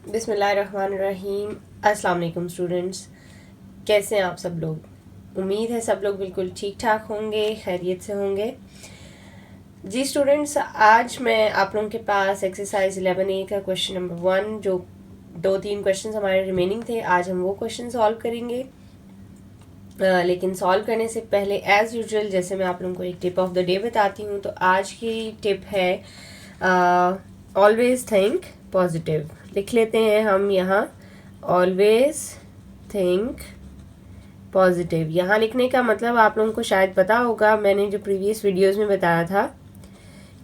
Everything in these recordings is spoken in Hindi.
बिस्मिल्लाहिर्रहमानिर्रहीम। अस्सलाम वालेकुम स्टूडेंट्स, कैसे हैं आप सब लोग? उम्मीद है सब लोग बिल्कुल ठीक ठाक होंगे, खैरियत से होंगे। जी स्टूडेंट्स, आज मैं आप लोगों के पास एक्सरसाइज 11A का क्वेश्चन नंबर 1, जो 2-3 क्वेश्चन हमारे रिमेनिंग थे, आज हम वो क्वेश्चन सॉल्व करेंगे। लेकिन सॉल्व करने से पहले एज़ यूजुअल जैसे मैं आप लोगों को एक टिप ऑफ द डे बताती हूँ, तो आज की टिप है ऑलवेज थिंक पॉजिटिव। लिख लेते हैं हम यहाँ, ऑलवेज थिंक पॉजिटिव। यहाँ लिखने का मतलब आप लोगों को शायद पता होगा, मैंने जो प्रीवियस वीडियोस में बताया था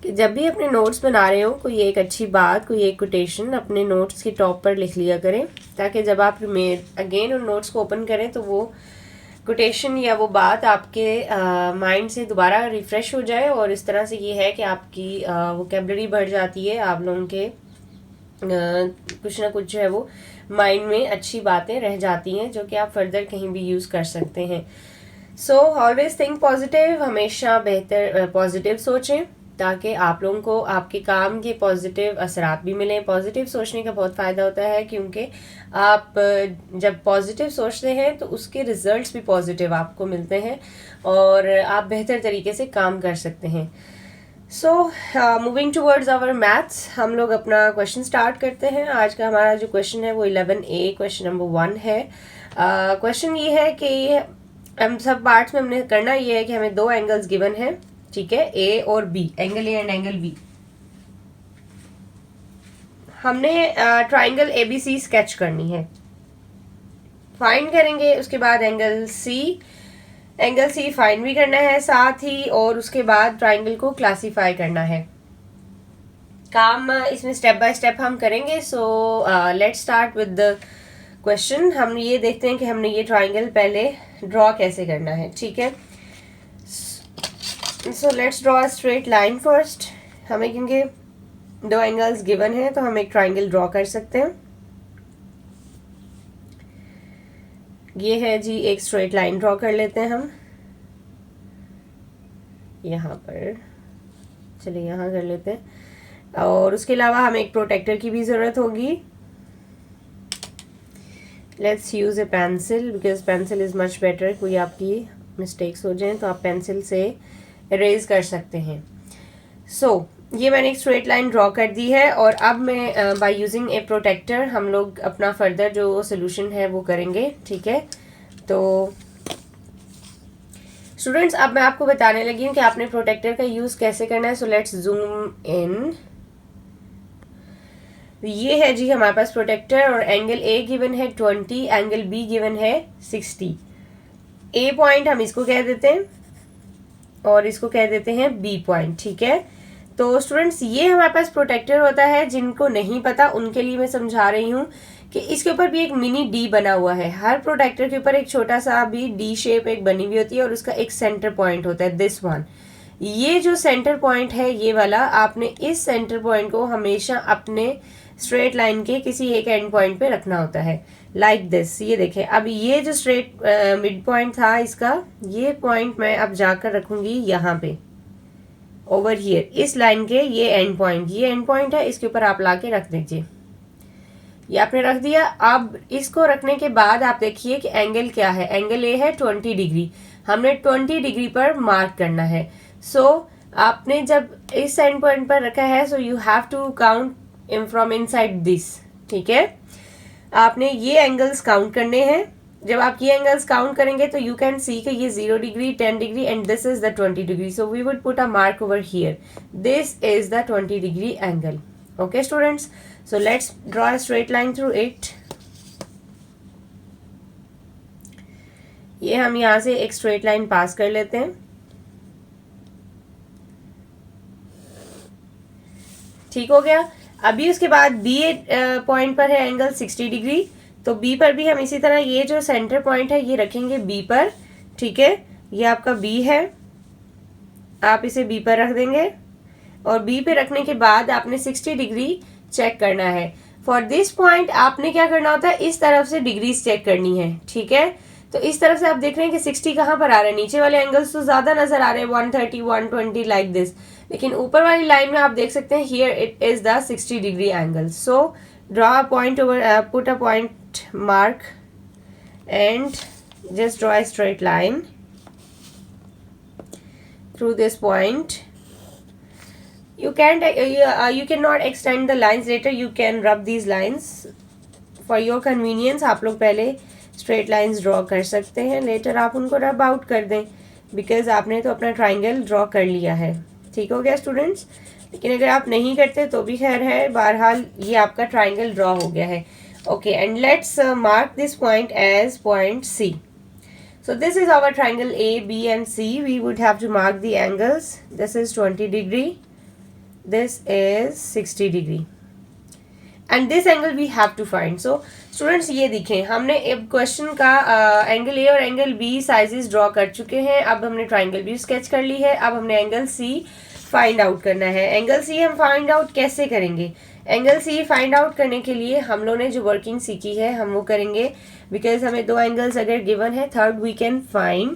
कि जब भी अपने नोट्स बना रहे हो, कोई एक अच्छी बात, कोई एक कोटेशन अपने नोट्स के टॉप पर लिख लिया करें, ताकि जब आप अगेन उन नोट्स को ओपन करें तो वो कोटेशन या वो बात आपके माइंड से दोबारा रिफ्रेश हो जाए। और इस तरह से ये है कि आपकी वोकेबलरी बढ़ जाती है, आप लोगों के कुछ ना कुछ जो है वो माइंड में अच्छी बातें रह जाती हैं जो कि आप फर्दर कहीं भी यूज़ कर सकते हैं। सो ऑलवेज थिंक पॉजिटिव, हमेशा बेहतर पॉजिटिव सोचें ताकि आप लोगों को आपके काम के पॉजिटिव असरात भी मिलें। पॉजिटिव सोचने का बहुत फ़ायदा होता है, क्योंकि आप जब पॉजिटिव सोचते हैं तो उसके रिजल्ट्स भी पॉजिटिव आपको मिलते हैं और आप बेहतर तरीके से काम कर सकते हैं। So moving towards our maths, हम लोग अपना क्वेश्चन स्टार्ट करते हैं। आज का हमारा जो क्वेश्चन है वो 11A क्वेश्चन नंबर 1 है। क्वेश्चन ये है कि हम सब पार्ट्स में हमने करना ये है कि हमें दो एंगल्स गिवन है, ठीक है, ए और B, angle A and angle B. हमने ट्राइंगल एबीसी स्केच करनी है, फाइंड करेंगे। उसके बाद एंगल सी फाइंड भी करना है साथ ही, और उसके बाद ट्राइंगल को क्लासीफाई करना है। काम इसमें स्टेप बाय स्टेप हम करेंगे। सो let's start with the question. हम ये देखते हैं कि हमने ये ट्राइंगल पहले ड्रॉ कैसे करना है, ठीक है। सो let's draw a straight line first. हमें क्योंकि दो एंगल्स गिवन है तो हम एक ट्राइंगल ड्रॉ कर सकते हैं। ये है जी, एक स्ट्रेट लाइन ड्रॉ कर लेते हैं हम यहाँ पर। चलिए यहाँ कर लेते हैं, और उसके अलावा हमें एक प्रोटेक्टर की भी ज़रूरत होगी। Let's use A pencil, because pencil is much better. कोई आपकी मिस्टेक्स हो जाए तो आप पेंसिल से इरेज कर सकते हैं। सो ये मैंने एक स्ट्रेट लाइन ड्रॉ कर दी है, और अब मैं बाय यूजिंग ए प्रोटेक्टर हम लोग अपना फर्दर जो सोल्यूशन है वो करेंगे, ठीक है। तो स्टूडेंट्स, अब मैं आपको बताने लगी हूँ कि आपने प्रोटेक्टर का यूज़ कैसे करना है। So let's zoom in. ये है जी हमारे पास प्रोटेक्टर, और एंगल ए गिवन है 20, एंगल बी गिवन है 60। ए पॉइंट हम इसको कह देते हैं और इसको कह देते हैं बी पॉइंट, ठीक है। तो स्टूडेंट्स, ये हमारे पास प्रोटेक्टर होता है। जिनको नहीं पता उनके लिए मैं समझा रही हूँ कि इसके ऊपर भी एक मिनी डी बना हुआ है। हर प्रोटेक्टर के ऊपर एक छोटा सा भी डी शेप एक बनी हुई होती है, और उसका एक सेंटर पॉइंट होता है, दिस वन। ये जो सेंटर पॉइंट है ये वाला, आपने इस सेंटर पॉइंट को हमेशा अपने स्ट्रेट लाइन के किसी एक एंड पॉइंट पे रखना होता है, लाइक दिस। ये देखें, अब ये जो स्ट्रेट मिड पॉइंट था इसका, ये पॉइंट मैं अब जाकर रखूंगी यहाँ पे, ओवर हियर, इस लाइन के ये एंड पॉइंट है, इसके ऊपर आप लाके रख दीजिए। ये आपने रख दिया। अब इसको रखने के बाद आप देखिए कि एंगल क्या है। एंगल ए है 20 डिग्री, हमने 20 डिग्री पर मार्क करना है। सो आपने जब इस एंड पॉइंट पर रखा है, so you have to count in from inside this, ठीक है। आपने ये एंगल्स काउंट करने हैं। जब आप ये एंगल्स काउंट करेंगे तो यू कैन सी कि ये 0 degree, 10 degree and this is the 20 degree. So we would put a mark over here, this is the 20 degree angle. Okay students, so let's draw a straight line through it. ये हम यहां से एक स्ट्रेट लाइन पास कर लेते हैं, ठीक हो गया। अभी उसके बाद बी पॉइंट पर है एंगल 60 डिग्री, तो बी पर भी हम इसी तरह ये जो सेंटर पॉइंट है ये रखेंगे बी पर, ठीक है। ये आपका बी है, आप इसे बी पर रख देंगे, और बी पे रखने के बाद आपने 60 डिग्री चेक करना है। फॉर दिस पॉइंट आपने क्या करना होता है, इस तरफ से डिग्रीज चेक करनी है, ठीक है। तो इस तरफ से आप देख रहे हैं कि 60 कहाँ पर आ रहा है, नीचे वाले एंगल्स तो ज्यादा नजर आ रहे हैं, 130, 120 लाइक दिस, लेकिन ऊपर वाली लाइन में आप देख सकते हैं here it is the 60 degree angle. So draw a point over put a point mark and just draw a straight line through this point. You cannot extend the lines later, you can rub these lines for your convenience. आप लोग पहले स्ट्रेट लाइंस ड्रॉ कर सकते हैं, लेटर आप उनको रब आउट कर दें, बिकॉज आपने तो अपना ट्राइंगल ड्रॉ कर लिया है। ठीक हो गया स्टूडेंट्स? लेकिन अगर आप नहीं करते तो भी खैर है, बहरहाल ये आपका ट्राइंगल ड्रॉ हो गया है। Okay, and let's mark this point as point C. So this is our triangle A, B and C. We would have to mark the angles. This is 20 degree. This is 60 degree. And this angle we have to find. So students ये देखें, हमने अब क्वेश्चन का एंगल ए और एंगल बी साइजेस ड्रॉ कर चुके हैं। अब हमने ट्राइंगल बी स्केच कर ली है। अब हमने एंगल सी फाइंड आउट करना है। एंगल सी हम फाइंड आउट कैसे करेंगे? एंगल सी फाइंड आउट करने के लिए हम लोगों ने जो वर्किंग सीखी है हम वो करेंगे, बिकॉज हमें दो एंगल्स अगर गिवन है, third we can find.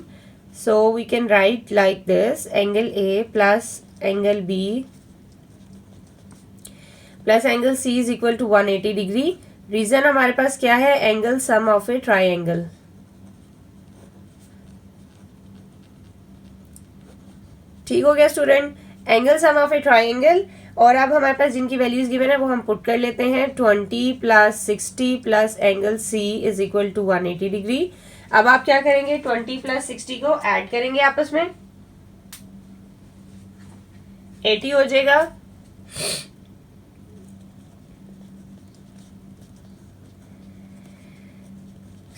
So we can write like this, angle A plus angle B plus angle C is equal to 180 degree. Reason हमारे पास क्या है? Angle sum of a triangle. ठीक हो गया student? Angle sum of a triangle. और अब हमारे पास जिनकी वैल्यूज गिवन है वो हम पुट कर लेते हैं. 20 plus 60 plus angle C is equal to 180 degree. अब आप क्या करेंगे? 20 प्लस 60 को ऐड करेंगे आपस में, 80 हो जाएगा.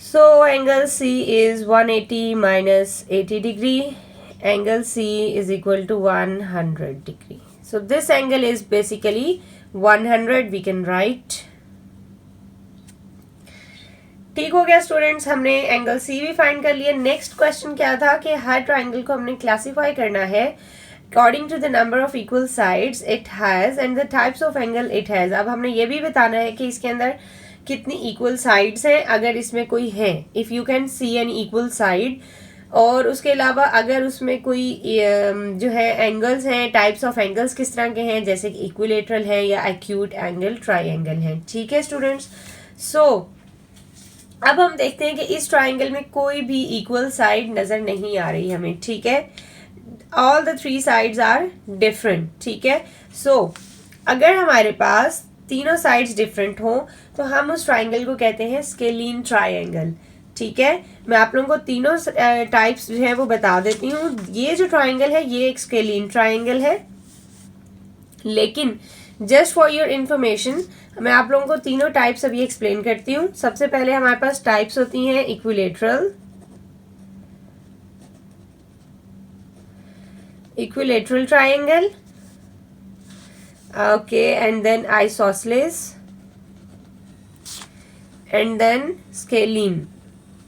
So angle C is 180 minus 80 degree. Angle C is equal to 100 degree. So this angle is basically 100. We can write. ठीक हो गया स्टूडेंट्स? हमने एंगल सी भी फाइंड कर लिया. नेक्स्ट क्वेश्चन क्या था कि हर ट्राइंगल को हमने क्लासीफाई करना है according to the number of equal sides it has and the types of angle it has. अब हमने ये भी बताना है कि इसके अंदर कितनी इक्वल साइड्स हैं, अगर इसमें कोई है, if you can see an equal side. और उसके अलावा अगर उसमें कोई जो है एंगल्स हैं, टाइप्स ऑफ एंगल्स किस तरह के हैं, जैसे कि इक्विलेटरल है या एक्यूट एंगल, ट्राइंगल है. ठीक है स्टूडेंट्स? सो अब हम देखते हैं कि इस ट्राइंगल में कोई भी इक्वल साइड नज़र नहीं आ रही हमें. ठीक है, all the three sides are different. ठीक है, सो अगर हमारे पास तीनों साइड्स डिफरेंट हो तो हम उस ट्राइंगल को कहते हैं स्केलीन ट्राइंगल. ठीक है, मैं आप लोगों को तीनों टाइप्स जो है वो बता देती हूँ. ये जो ट्राइंगल है ये एक स्केलीन ट्राइंगल है, लेकिन जस्ट फॉर योर इंफॉर्मेशन मैं आप लोगों को तीनों टाइप्स अभी एक्सप्लेन करती हूँ. सबसे पहले हमारे पास टाइप्स होती हैं equilateral triangle, okay, and then isosceles and then scalene.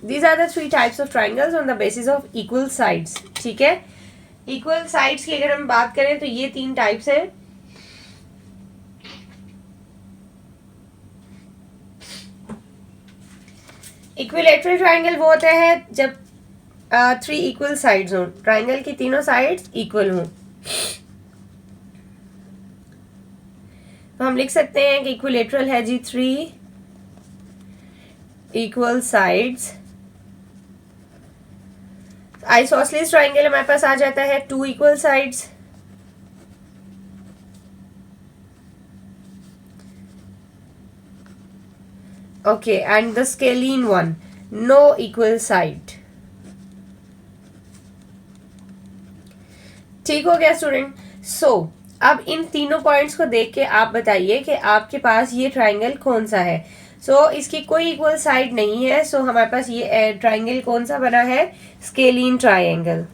These are the three types of triangles on the basis of equal sides. ठीक है, equal sides की अगर हम बात करें तो ये तीन टाइप्स हैं. इक्विलेटरल ट्राइंगल वो होता है जब थ्री इक्वल साइड्स हों, ट्राइंगल की तीनों साइड्स इक्वल हों. तो हम लिख सकते हैं कि इक्विलेटरल है जी three equal sides. Isosceles triangle हमारे पास आ जाता है two equal sides. Okay, and the scalene one, no equal side. ठीक हो गया स्टूडेंट? सो अब इन तीनों पॉइंट्स को देख के आप बताइए कि आपके पास ये ट्राइंगल कौन सा है. सो इसकी कोई इक्वल साइड नहीं है. सो हमारे पास ये ट्राइंगल कौन सा बना है? Scalene triangle.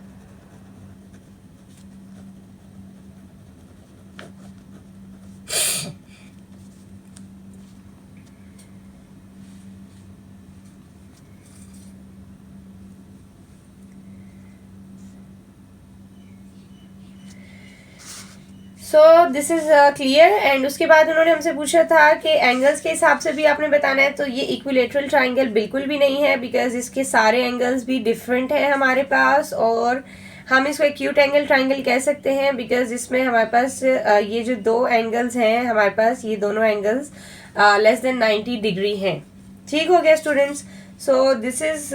So this is clear. And उसके बाद उन्होंने हमसे पूछा था कि एंगल्स के हिसाब से भी आपने बताना है. तो ये इक्विलेटरल ट्राइंगल बिल्कुल भी नहीं है, बिकॉज इसके सारे एंगल्स भी डिफरेंट हैं हमारे पास. और हम इसको एक्यूट एंगल ट्राइंगल कह सकते हैं बिकॉज इसमें हमारे पास ये जो दो एंगल्स हैं हमारे पास, ये दोनों एंगल्स लेस देन 90 डिग्री हैं। ठीक हो गया students. So this is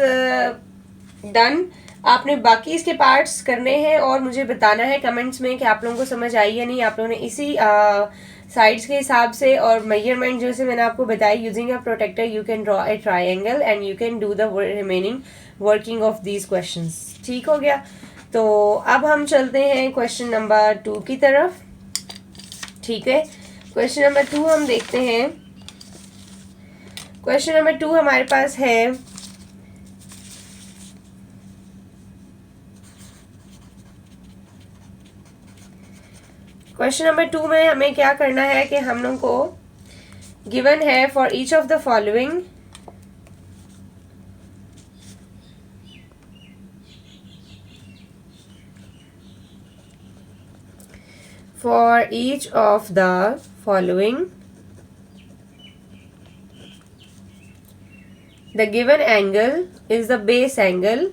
done. आपने बाकी इसके पार्ट्स करने हैं और मुझे बताना है कमेंट्स में कि आप लोगों को समझ आई या नहीं। आप लोगों ने इसी साइड्स के हिसाब से और मेजरमेंट जैसे मैंने आपको बताई, using a protractor you can draw a triangle and you can do the remaining working of these questions. ठीक हो गया। तो अब हम चलते हैं क्वेश्चन नंबर 2 की तरफ। ठीक है, क्वेश्चन नंबर 2 हम देखते हैं। क्वेश्चन नंबर 2 हमारे पास है क्वेश्चन नंबर 2 में हमें क्या करना है कि हम लोग को गिवन है for each of the following for each of the following the given angle is the base angle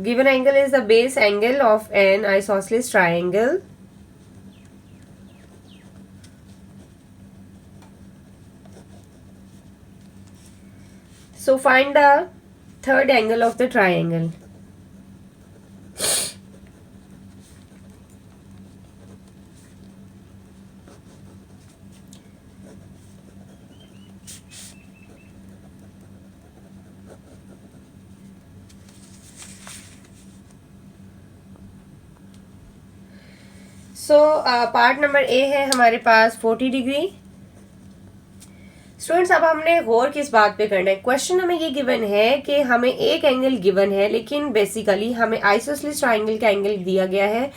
given angle is the base angle of an isosceles triangle so find the third angle of the triangle। So part number A है हमारे पास 40 डिग्री। स्टूडेंट्स अब हमने गौर किस बात पे करना है, क्वेश्चन हमें ये गिवन है कि हमें एक एंगल गिवन है लेकिन बेसिकली हमें आइसोसेलेस ट्राइंगल का एंगल दिया गया है।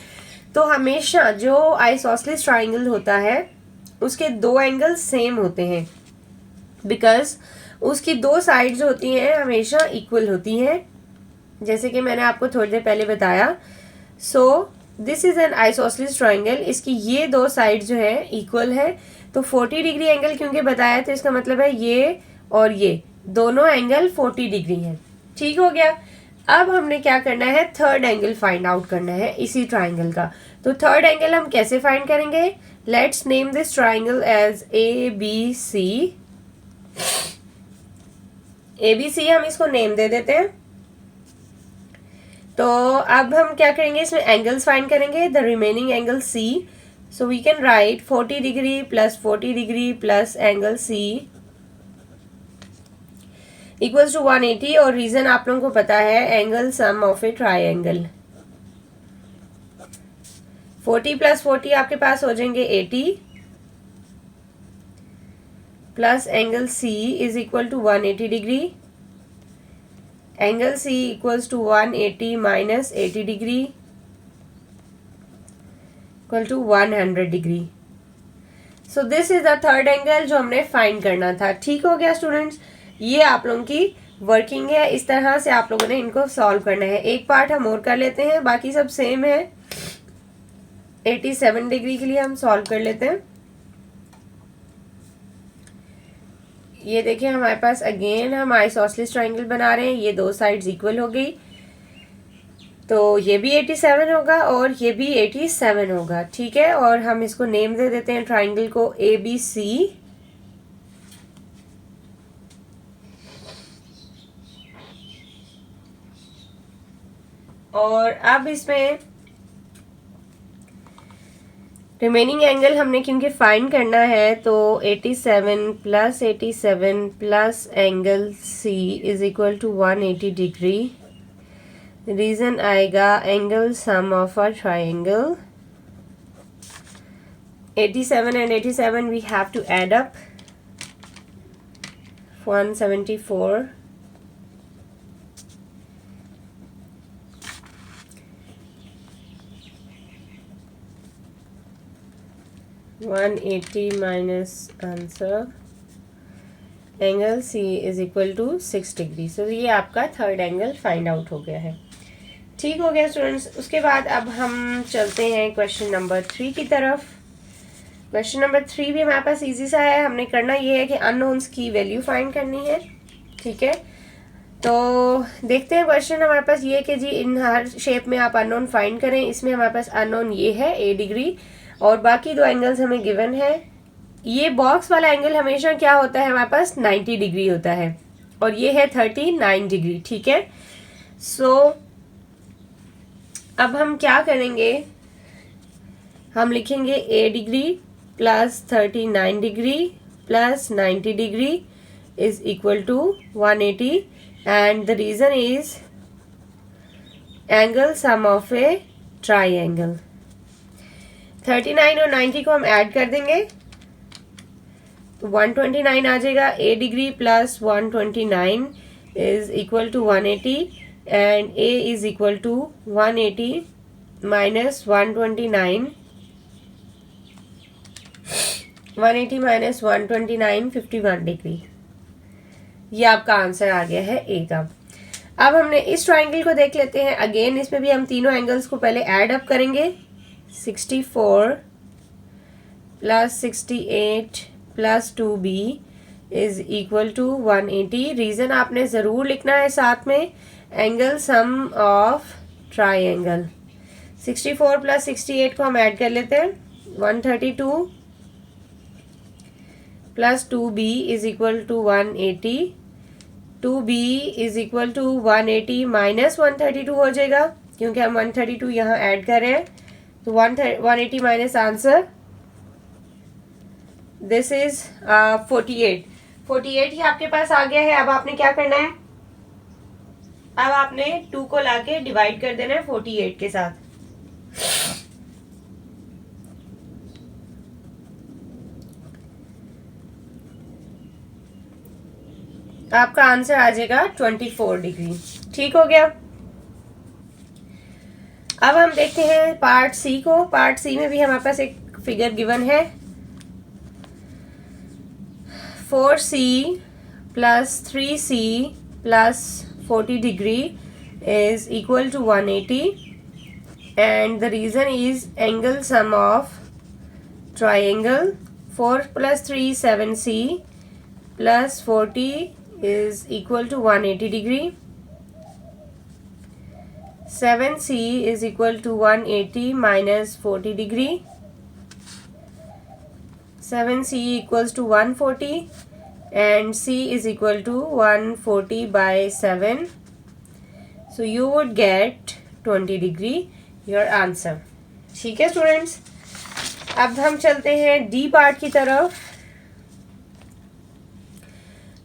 तो हमेशा जो आइसोसेलेस ट्राइंगल होता है उसके दो एंगल सेम होते हैं बिकॉज उसकी दो साइड्स होती हैं हमेशा इक्वल होती हैं, जैसे कि मैंने आपको थोड़ी देर पहले बताया। सो this is an isosceles triangle, इसकी ये दो साइड जो है इक्वल है। तो 40 डिग्री एंगल क्योंकि बताया तो इसका मतलब है ये और ये दोनों एंगल 40 डिग्री हैं। ठीक हो गया। अब हमने क्या करना है, थर्ड एंगल फाइंड आउट करना है इसी ट्राइंगल का। तो थर्ड एंगल हम कैसे फाइंड करेंगे, let's name this triangle as ABC। ABC हम इसको नेम दे देते हैं। तो अब हम क्या करेंगे, इसमें एंगल्स फाइंड करेंगे, the remaining angle C। So we can write 40 degree plus 40 degree plus angle C equals to 180। और रीजन आप लोगों को पता है, angle sum of a triangle. 40 plus 40 आपके पास हो जाएंगे 80 plus angle C is equal to 180 degree. Angle C equals to 180 minus 80 degree equal to 100 degree. So this is the third angle जो हमने फाइंड करना था। ठीक हो गया स्टूडेंट्स, ये आप लोगों की वर्किंग है। इस तरह से आप लोगों ने इनको सॉल्व करना है। एक पार्ट हम और कर लेते हैं, बाकी सब सेम है। 87 डिग्री के लिए हम सॉल्व कर लेते हैं। ये देखिए हमारे पास अगेन हम आइसोसेलेस ट्राइंगल बना रहे हैं, ये दो साइड्स इक्वल हो गई। तो ये भी 87 होगा और ये भी 87 होगा। ठीक है, और हम इसको नेम दे देते हैं ट्राइंगल को ABC। और अब इसमें रिमेनिंग एंगल हमने क्योंकि फाइंड करना है तो 87 plus angle C is equal to 180 degree. Reason आएगा angle sum of a triangle. 87 and 87 we have to add up 174 180 minus answer angle C is equal to 6 degree. So ये आपका थर्ड एंगल फाइंड आउट हो गया है। ठीक हो गया स्टूडेंट्स। उसके बाद अब हम चलते हैं क्वेश्चन नंबर 3 की तरफ। क्वेश्चन नंबर 3 भी हमारे पास इजी सा है। हमने करना ये है कि अननोन्स की वैल्यू फाइंड करनी है, ठीक है। तो देखते हैं क्वेश्चन हमारे पास ये है कि जी इन हर शेप में आप अननोन फाइंड करें। इसमें हमारे पास अननोन ये है a डिग्री और बाकी दो एंगल्स हमें गिवन है। ये बॉक्स वाला एंगल हमेशा क्या होता है, हमारे पास 90 डिग्री होता है और ये है 39 डिग्री, ठीक है। सो अब हम क्या करेंगे, हम लिखेंगे a degree plus 39 degree plus 90 degree is equal to 180 and the reason is angle sum of a triangle। 39 और 90 को हम ऐड कर देंगे तो 129 आ जाएगा। a degree plus 129 is equal to 180 and a is equal to 180 minus 129, 180 minus 129 51 degree. ये आपका आंसर आ गया है ए का। अब हमने इस ट्राइंगल को देख लेते हैं। अगेन इसमें भी हम तीनों एंगल्स को पहले ऐड अप करेंगे। 64 plus 68 plus 2b is equal to 180। Reason आपने जरूर लिखना है साथ में, angle sum of triangle. 64 plus 68 को हम ऐड कर लेते हैं, 132 plus 2b is equal to 180। 2b is equal to 180 minus 132 हो जाएगा क्योंकि हम 132 यहाँ ऐड कर रहे हैं। तो 180 माइनस आंसर दिस इज 48। 48 ही आपके पास आ गया है। अब आपने क्या करना है, अब आपने 2 को लाके डिवाइड कर देना है 48 के साथ। आपका आंसर आ जाएगा 24 डिग्री, ठीक हो गया। अब हम देखते हैं पार्ट सी को। पार्ट सी में भी हमारे पास एक फिगर गिवन है, 4c plus 3c plus 40 degree is equal to 180 and the reason is angle sum of triangle. 4 plus 3 7c plus 40 is equal to 180 degree। 7c is equal to 180 minus 40 degree। 7c equals to 140 and c is equal to 140 by 7, so you would get 20 degree your answer। ठीक है स्टूडेंट्स, अब हम चलते हैं डी पार्ट की तरफ।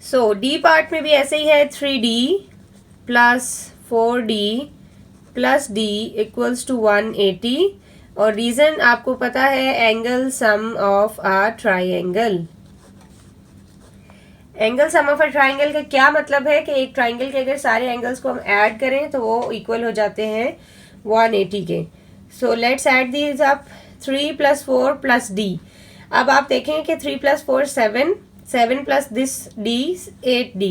सो डी पार्ट में भी ऐसे ही है, 3d plus 4d plus d equals to 180 और रीजन आपको पता है angle sum of a triangle. Angle sum of a triangle का क्या मतलब है कि एक ट्राइंगल के अगर सारे एंगल्स को हम ऐड करें तो वो इक्वल हो जाते हैं 180 के। So let's add these up, 3 plus 4 plus d। अब आप देखें कि 3 plus 4 7, 7 plus this d 8d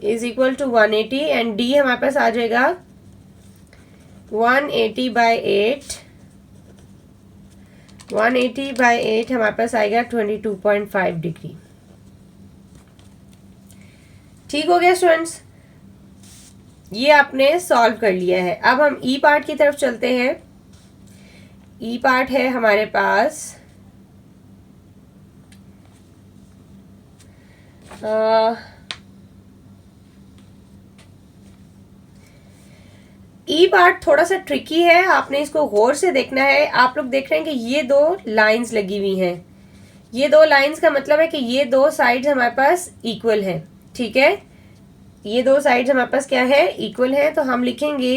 is equal to 180 and d हमारे पास आ जाएगा 180 by 8। 180 by 8 हमारे पास आएगा 22.5 डिग्री। ठीक हो गया स्टूडेंट्स, ये आपने सॉल्व कर लिया है। अब हम ई पार्ट की तरफ चलते हैं। ई पार्ट है हमारे पास ई पार्ट थोड़ा सा ट्रिकी है, आपने इसको गौर से देखना है। आप लोग देख रहे हैं कि ये दो लाइंस लगी हुई हैं। ये दो लाइंस का मतलब है कि ये दो साइड्स हमारे पास इक्वल हैं, ठीक है। ये दो साइड्स हमारे पास क्या है, इक्वल है। तो हम लिखेंगे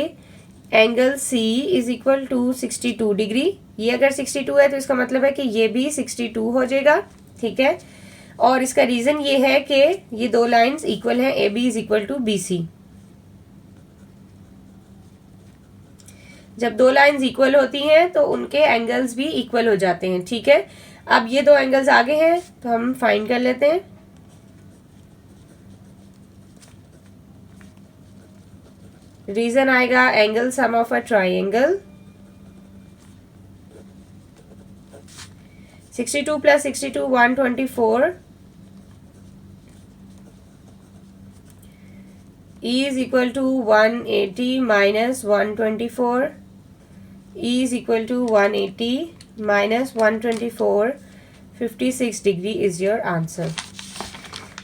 angle C is equal to 62 degree. ये अगर 62 है तो इसका मतलब है कि ये भी 62 हो जाएगा, ठीक है। और इसका रीजन ये है कि ये दो लाइंस इक्वल हैं, A B is equal to B C. जब दो लाइंस इक्वल होती हैं तो उनके एंगल्स भी इक्वल हो जाते हैं, ठीक है। अब ये दो एंगल्स आगे हैं तो हम फाइंड कर लेते हैं। रीजन आएगा angle sum of a triangle. 62 plus 62 124 is equal to 180 minus 124 is equal to 180 minus 124 56 degree is your answer.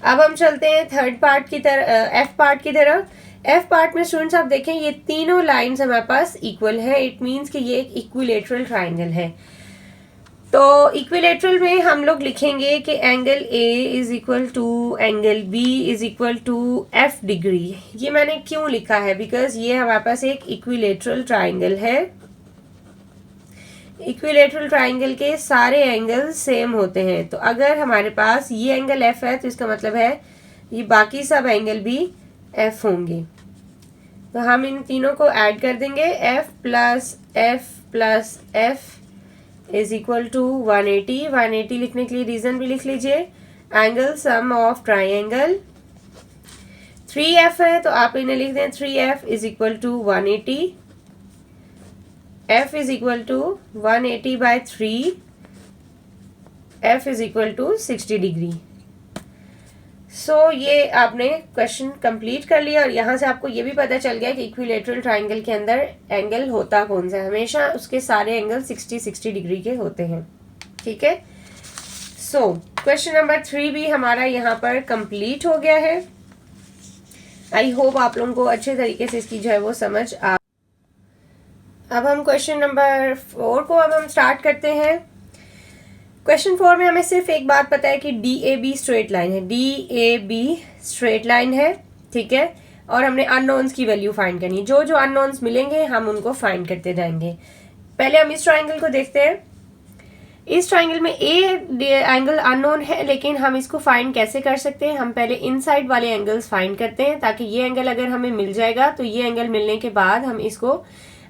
अब हम चलते हैं थर्ड पार्ट की तरफ, एफ पार्ट की तरफ। एफ पार्ट में स्टूडेंट्स आप देखें ये तीनों लाइंस हमारे पास इक्वल है, इट मीन्स कि ये एक इक्विलेटरल ट्राइंगल है। तो इक्विलेटरल में हम लोग लिखेंगे कि angle A is equal to angle B is equal to F degree. ये मैंने क्यों लिखा है, बिकॉज ये हमारे पास एक इक्विलेटरल ट्राइंगल है। इक्विलेटरल ट्राइंगल के सारे एंगल सेम होते हैं, तो अगर हमारे पास ये एंगल एफ है तो इसका मतलब है ये बाकी सब एंगल भी एफ होंगे। तो हम इन तीनों को ऐड कर देंगे, F plus F is equal to 180। 180 लिखने के लिए रीजन भी लिख लीजिए, angle sum of triangle. 3f है तो आप इन्हें लिख दें 3f is equal to 180। f is equal to 180 by 3, f is equal to 60 degree. So ये आपने क्वेश्चन कंप्लीट कर लिया और यहाँ से आपको ये भी पता चल गया कि इक्विलेटरल ट्राइंगल के अंदर एंगल होता कौन सा है, हमेशा उसके सारे एंगल 60 डिग्री के होते हैं। ठीक है, सो क्वेश्चन नंबर 3 भी हमारा यहाँ पर कंप्लीट हो गया है। आई होप आप लोगों को अच्छे तरीके से इसकी जो है वो समझ आ। अब हम क्वेश्चन नंबर 4 को अब हम स्टार्ट करते हैं। क्वेश्चन 4 में हमें सिर्फ एक बात पता है कि DAB स्ट्रेट लाइन है, DAB स्ट्रेट लाइन है। ठीक है, और हमने अननोन्स की वैल्यू फाइंड करनी है, जो जो अननोन्स मिलेंगे हम उनको फाइंड करते जाएंगे। पहले हम इस ट्राइंगल को देखते हैं। इस ट्राइंगल में ए एंगल अननोन है, लेकिन हम इसको फाइंड कैसे कर सकते हैं, हम पहले इनसाइड वाले एंगल्स फाइंड करते हैं, ताकि ये एंगल अगर हमें मिल जाएगा तो ये एंगल मिलने के बाद हम इसको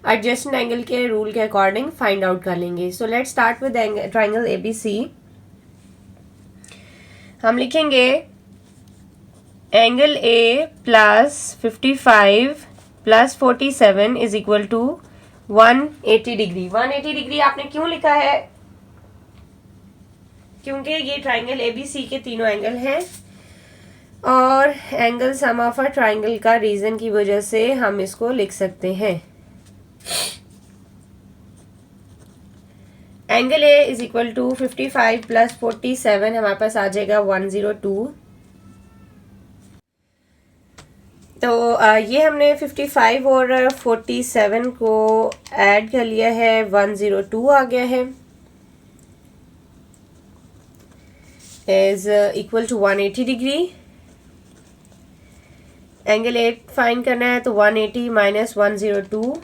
एडजेसेंट एंगल के रूल के अकॉर्डिंग फाइंड आउट कर लेंगे। So let's start with triangle ABC। हम लिखेंगे angle A plus 55 plus 47 is equal to 180 degree. 180 degree आपने क्यों लिखा है, क्योंकि ये ट्राइंगल ABC के तीनों एंगल हैं और angle sum of a triangle का रीजन की वजह से हम इसको लिख सकते हैं। Angle A is equal to 55 plus 47 हमारे पास आ जाएगा 102। तो ये हमने 55 और 47 को ऐड कर लिया है, 102 आ गया है, is equal to 180 degree. Angle A find करना है तो 180 माइनस 102,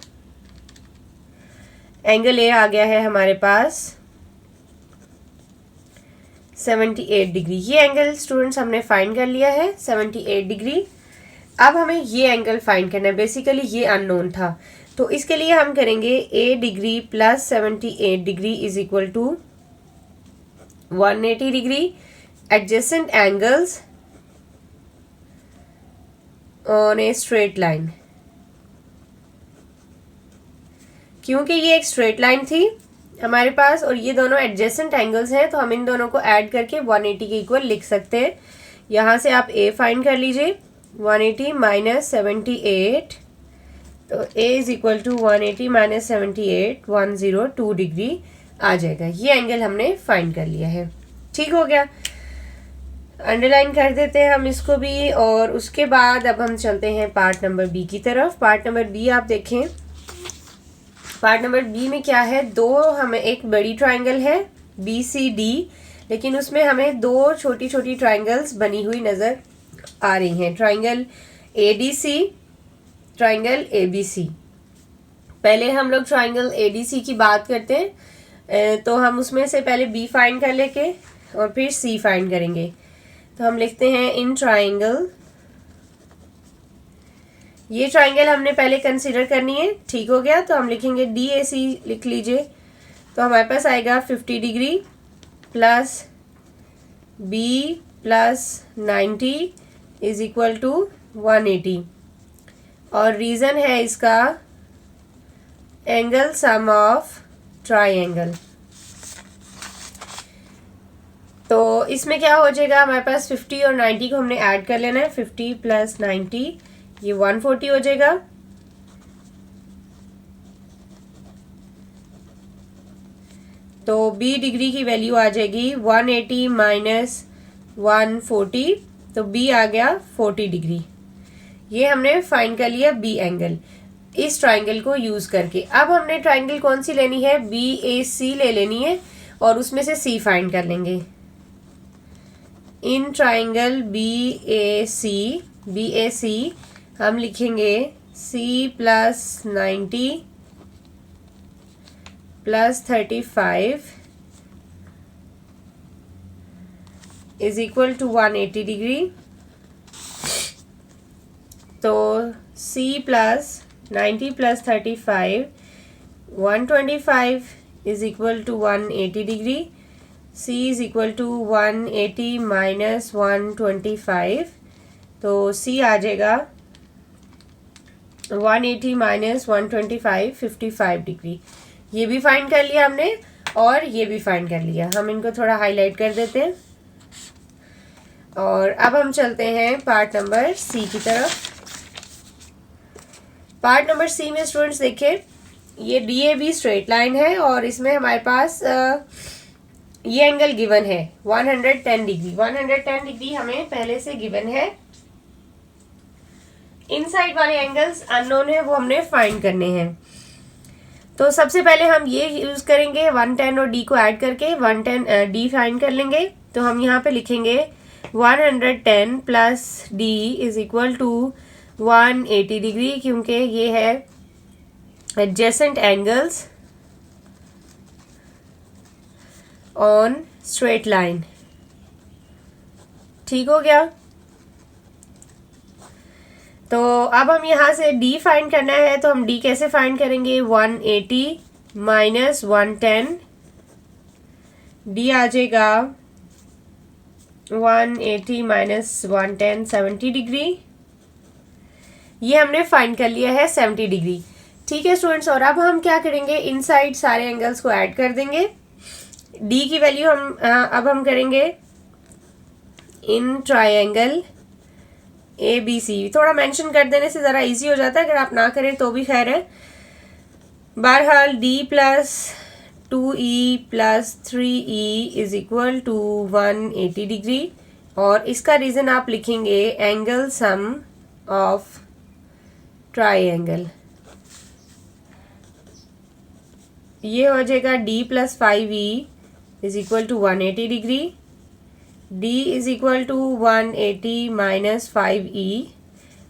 एंगल A आ गया है हमारे पास 78 डिग्री। ये एंगल स्टूडेंट्स हमने फाइंड कर लिया है 78 डिग्री। अब हमें ये एंगल फाइंड करना है, बेसिकली ये अननोन था, तो इसके लिए हम करेंगे A degree plus 78 degree is equal to 180 degree. Adjacent angles on a straight line, क्योंकि ये एक स्ट्रेट लाइन थी हमारे पास और ये दोनों एडजेसेंट एंगल्स हैं, तो हम इन दोनों को ऐड करके 180 के इक्वल लिख सकते हैं। यहाँ से आप A फाइंड कर लीजिए, 180 माइनस 78, तो A is equal to 180 minus 78, 102 degree आ जाएगा। ये एंगल हमने फाइंड कर लिया है। ठीक हो गया, अंडरलाइन कर देते हैं हम इसको भी। और उसके बाद अब हम चलते हैं पार्ट नंबर B की तरफ। पार्ट नंबर B आप देखें, पार्ट नंबर B में क्या है, हमें एक बड़ी ट्राइंगल है BCD, लेकिन उसमें हमें दो छोटी छोटी ट्राइंगल्स बनी हुई नज़र आ रही हैं, ट्राइंगल ADC, ट्राइंगल ABC। पहले हम लोग ट्राइंगल ADC की बात करते हैं, तो हम उसमें से पहले B फाइंड कर लेके और फिर C फाइंड करेंगे। तो हम लिखते हैं इन ट्राइंगल, ये ट्राइंगल हमने पहले कंसीडर करनी है। ठीक हो गया, तो हम लिखेंगे DAC लिख लीजिए, तो हमारे पास आएगा 50 degree plus B plus 90 is equal to 180, और रीज़न है इसका एंगल सम ऑफ ट्राइंगल। तो इसमें क्या हो जाएगा, हमारे पास 50 और 90 को हमने ऐड कर लेना है। 50 + 90 ये 140 हो जाएगा। तो b डिग्री की वैल्यू आ जाएगी 180 - 140, तो b आ गया 40 डिग्री। ये हमने फाइंड कर लिया b एंगल इस ट्राइंगल को यूज करके। अब हमने ट्राइंगल कौन सी लेनी है, BAC ले लेनी है और उसमें से c फाइंड कर लेंगे। इन ट्राइंगल BAC हम लिखेंगे c + 90 + 35 = 180 डिग्री। तो c + 90 + 35 125 = 180 डिग्री। c = 180 - 125, तो c आ जाएगा 180 - 125 55 डिग्री। ये भी फाइंड कर लिया हमने और ये भी फाइंड कर लिया। हम इनको थोड़ा हाईलाइट कर देते हैं और अब हम चलते हैं पार्ट नंबर सी की तरफ। पार्ट नंबर सी में स्टूडेंट्स देखिए, ये DAB स्ट्रेट लाइन है और इसमें हमारे पास ये एंगल गिवन है 110 डिग्री। 110 डिग्री हमें पहले से गिवन है। इनसाइड वाले एंगल्स अननोन है, वो हमने फाइंड करने हैं। तो सबसे पहले हम ये यूज करेंगे 110 और d को ऐड करके 110 d फाइंड कर लेंगे। तो हम यहाँ पे लिखेंगे 110 + d = 180 डिग्री, क्योंकि ये है adjacent angles on straight line. ठीक हो गया। तो अब हम यहाँ से d फाइंड करना है, तो हम d कैसे फाइंड करेंगे, 180 - 110, d आ जाएगा 180 - 110 70 डिग्री। ये हमने फाइंड कर लिया है 70 डिग्री। ठीक है स्टूडेंट्स, और अब हम क्या करेंगे, इनसाइड सारे एंगल्स को ऐड कर देंगे। d की वैल्यू अब हम करेंगे इन ट्राइंगल ABC। थोड़ा मेंशन कर देने से ज़रा इजी हो जाता है, अगर आप ना करें तो भी खैर है। बहरहाल d + 2e + 3e = 180 डिग्री, और इसका रीज़न आप लिखेंगे एंगल सम ऑफ ट्राइंगल। ये हो जाएगा d + 5e = 180 degree. d = 180 - 5e,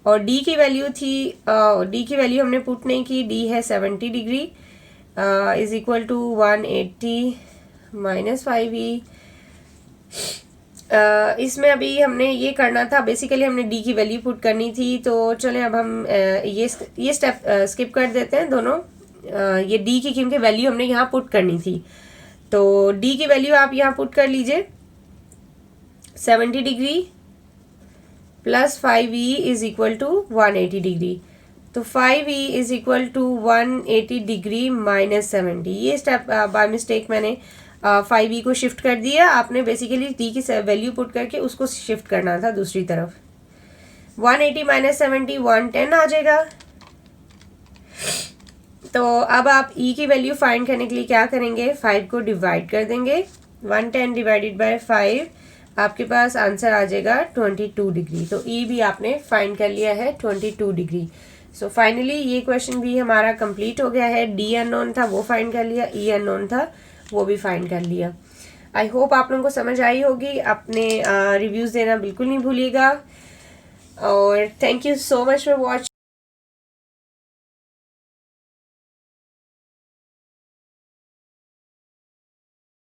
और d की वैल्यू थी, d की वैल्यू हमने पुट नहीं की, d है 70 डिग्री = 180 - 5e। इसमें अभी हमने ये करना था, बेसिकली हमने d की वैल्यू पुट करनी थी। तो चलें अब हम ये स्टेप स्किप कर देते हैं दोनों, ये d की क्योंकि वैल्यू हमने यहाँ पुट करनी थी। तो d की वैल्यू आप यहाँ पुट कर लीजिए 70 डिग्री + 5e = 180 डिग्री। तो 5e = 180 डिग्री - 70। ये स्टेप बाय मिस्टेक मैंने 5e को शिफ्ट कर दिया। आपने बेसिकली d की वैल्यू पुट करके उसको शिफ्ट करना था दूसरी तरफ। 180 - 70 110 आ जाएगा। तो अब आप e की वैल्यू फाइंड करने के लिए क्या करेंगे, 5 को डिवाइड कर देंगे। 110 / 5 आपके पास आंसर आ जाएगा 22 डिग्री। तो e भी आपने फाइंड कर लिया है 22 डिग्री। सो फाइनली ये क्वेश्चन भी हमारा कंप्लीट हो गया है। d अननोन था वो फाइंड कर लिया, e अननोन था वो भी फाइंड कर लिया। आई होप आप लोगों को समझ आई होगी। अपने रिव्यूज़ देना बिल्कुल नहीं भूलिएगा, और thank you so much for watching.